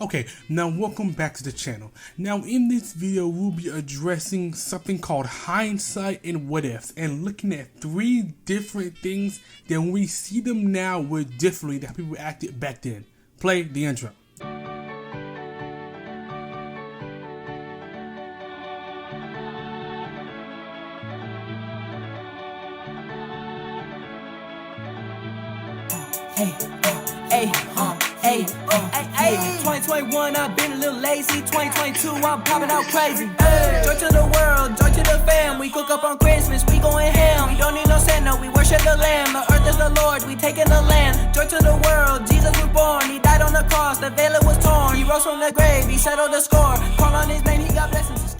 Okay, now welcome back to the channel. Now in this video, we'll be addressing something called hindsight and what ifs, and looking at 3 different things that when we see them now, we're differently than people acted back then. Play the intro. Hey, 2021, I've been a little lazy. 2022, I'm popping out crazy. Joy to the world, joy to the fam. We cook up on Christmas, we going ham. We don't need no Santa, we worship the Lamb. The earth is the Lord, we taking the land. Joy to the world, Jesus was born. He died on the cross, the veil was torn. He rose from the grave, he settled the score. Call on his name, he got blessings.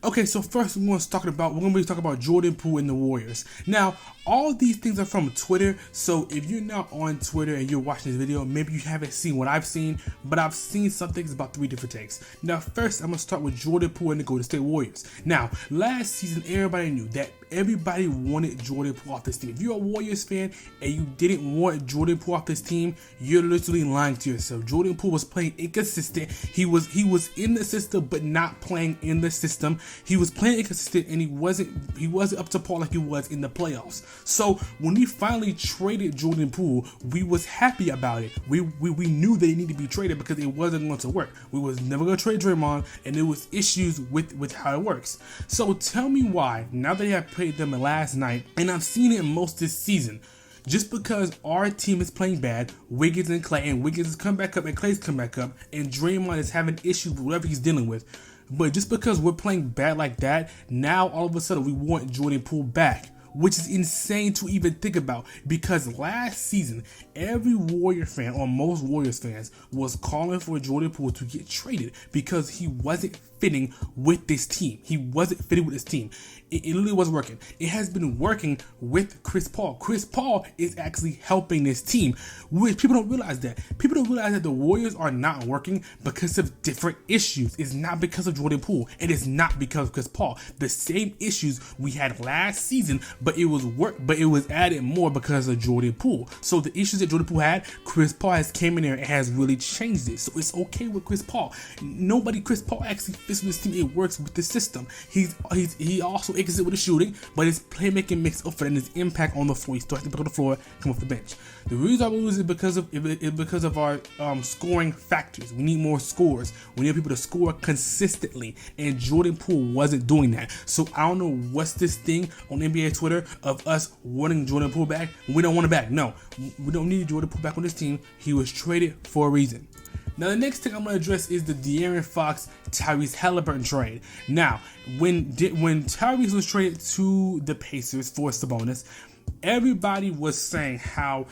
Okay, so first we're going to be talking about Jordan Poole and the Warriors. Now, all these things are from Twitter, so if you're not on Twitter and you're watching this video, maybe you haven't seen what I've seen, but I've seen some things about 3 different takes. Now, first, I'm going to start with Jordan Poole and the Golden State Warriors. Now, last season, everybody knew that everybody wanted Jordan Poole off this team. If you're a Warriors fan and you didn't want Jordan Poole off this team, you're literally lying to yourself. Jordan Poole was playing inconsistent. He was in the system, but not playing in the system. He was playing inconsistent, and he wasn't up to par like he was in the playoffs. So when we finally traded Jordan Poole, we was happy about it. We knew that he needed to be traded because it wasn't going to work. We was never going to trade Draymond, and there was issues with how it works. So tell me why, now that I have played them last night, and I've seen it most this season, just because our team is playing bad, Wiggins and Clay, and Wiggins has come back up and Clay's come back up, and Draymond is having issues with whatever he's dealing with. But just because we're playing bad like that, now all of a sudden we want Jordan Poole back, which is insane to even think about, because last season every Warrior fan, or most Warriors fans, was calling for Jordan Poole to get traded because he wasn't fitting with this team. He wasn't fitting with this team. It literally wasn't working. It has been working with Chris Paul. Chris Paul is actually helping this team, which people don't realize that. People don't realize that the Warriors are not working because of different issues. It's not because of Jordan Poole, and it's not because of Chris Paul. The same issues we had last season, but it was added more because of Jordan Poole. So the issues that Jordan Poole had, Chris Paul has came in there and has really changed it. So it's okay with Chris Paul. Chris Paul actually fits with this team. It works with the system. He also inconsistent with the shooting, but his playmaking makes up for it, and his impact on the floor. He starts to pick up the floor, come off the bench. The reason we lose is because of our scoring factors. We need more scores. We need people to score consistently, and Jordan Poole wasn't doing that. So I don't know what's this thing on NBA Twitter of us wanting Jordan Poole back. We don't want him back. No, we don't need Jordan Poole back on this team. He was traded for a reason. Now, the next thing I'm going to address is the De'Aaron Fox Tyrese Halliburton trade. Now, when Tyrese was traded to the Pacers for Sabonis, everybody was saying how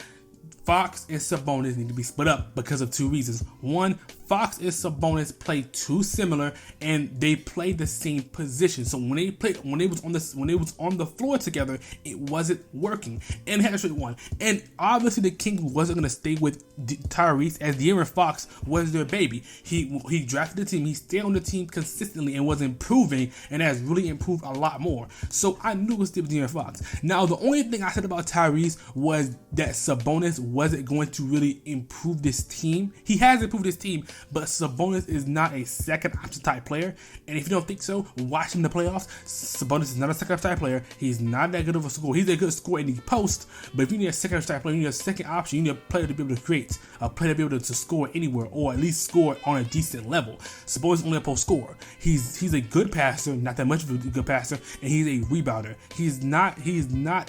Fox and Sabonis need to be split up because of 2 reasons. One, Fox and Sabonis play too similar, and they play the same position. So when they was on the floor together, it wasn't working. And had to trade one. And obviously the Kings wasn't gonna stay with Tyrese, as De'Aaron Fox was their baby. He drafted the team. He stayed on the team consistently and was improving, and has really improved a lot more. So I knew it was still De'Aaron Fox. Now the only thing I said about Tyrese was that Sabonis wasn't going to really improve this team. He has improved this team, but Sabonis is not a second option type player. And if you don't think so, watch him in the playoffs. Sabonis is not a second option type player. He's not that good of a scorer. He's a good scorer in the post, but if you need a second option type player, you need a second option. You need a player to be able to create, a player to be able to score anywhere, or at least score on a decent level. Sabonis is only a post scorer. He's a good passer, not that much of a good passer, and he's a rebounder. He's not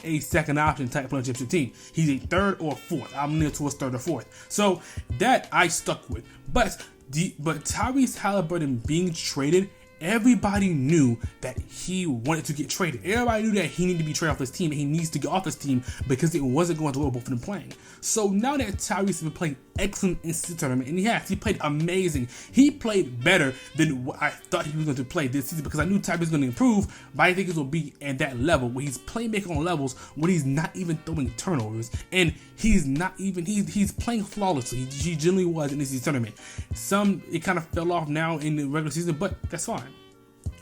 a second option type player to the team. He's a 3rd or 4th. I'm near towards 3rd or 4th. So that I stuck with. But Tyrese Halliburton being traded, everybody knew that he wanted to get traded. Everybody knew that he needed to be traded off this team, and he needs to get off this team because it wasn't going to work both of them playing. So now that Tyrese has been playing excellent in the tournament, and he played amazing. He played better than what I thought he was going to play this season, because I knew Tyrese was going to improve, but I think he's going to be at that level where he's playmaking on levels where he's not even throwing turnovers, and he's playing flawlessly. He generally was in this tournament. It kind of fell off now in the regular season, but that's fine.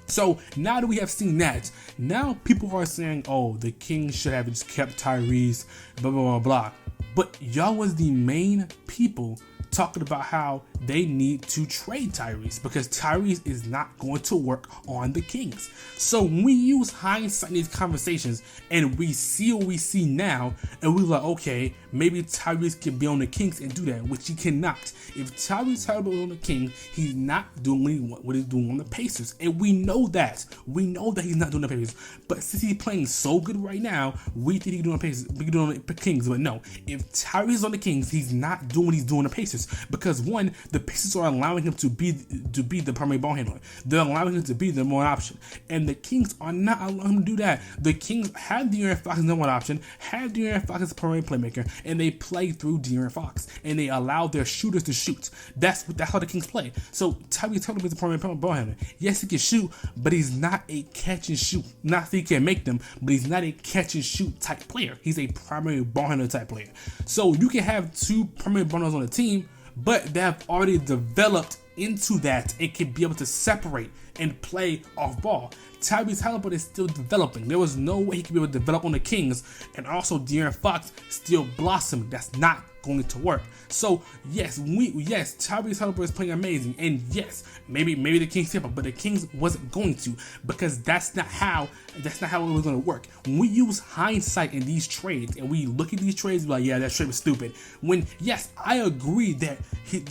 So now that we have seen that, now people are saying, oh, the Kings should have just kept Tyrese, blah, blah, blah, blah. But y'all was the main people talking about how they need to trade Tyrese because Tyrese is not going to work on the Kings. So when we use hindsight in these conversations and we see what we see now, and we're like, okay, maybe Tyrese can be on the Kings and do that, which he cannot. If Tyrese Halliburton is on the Kings, he's not doing what he's doing on the Pacers, and we know that. We know that he's not doing the Pacers. But since he's playing so good right now, we think he can do on the Pacers. We can do on the Kings, but no. If Tyrese is on the Kings, he's not doing what he's doing on the Pacers because one, the Pacers are allowing him to be the primary ball handler. They're allowing him to be the number one option, and the Kings are not allowing him to do that. The Kings have De'Aaron Fox as number one option, have De'Aaron Fox as a primary playmaker, and they play through De'Aaron Fox, and they allow their shooters to shoot. That's how the Kings play. So Tyrese Halliburton is a primary ball handler. Yes, he can shoot, but he's not a catch and shoot. Not that he can make them, but he's not a catch and shoot type player. He's a primary ball handler type player. So you can have two primary ball handlers on the team, but they have already developed into that and can be able to separate and play off ball. Tyrese Halliburton is still developing. There was no way he could be able to develop on the Kings, and also De'Aaron Fox still blossoming. That's not going to work. So yes, Tyrese Halliburton is playing amazing, and yes, maybe the Kings tip up, but the Kings wasn't going to, because that's not how it was going to work. When we use hindsight in these trades and we look at these trades, we're like, yeah, that trade was stupid. When yes, I agree that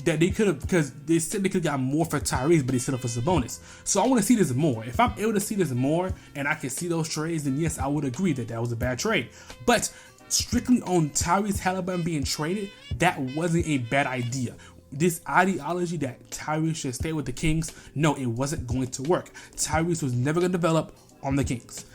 they could have, because they said they could have got more for Tyrese, but they set up for Sabonis. So I want to see this more. If I'm able to see this more and I can see those trades, then yes, I would agree that was a bad trade. But strictly on Tyrese Halliburton being traded, that wasn't a bad idea. This ideology that Tyrese should stay with the Kings, no, it wasn't going to work. Tyrese was never going to develop on the Kings.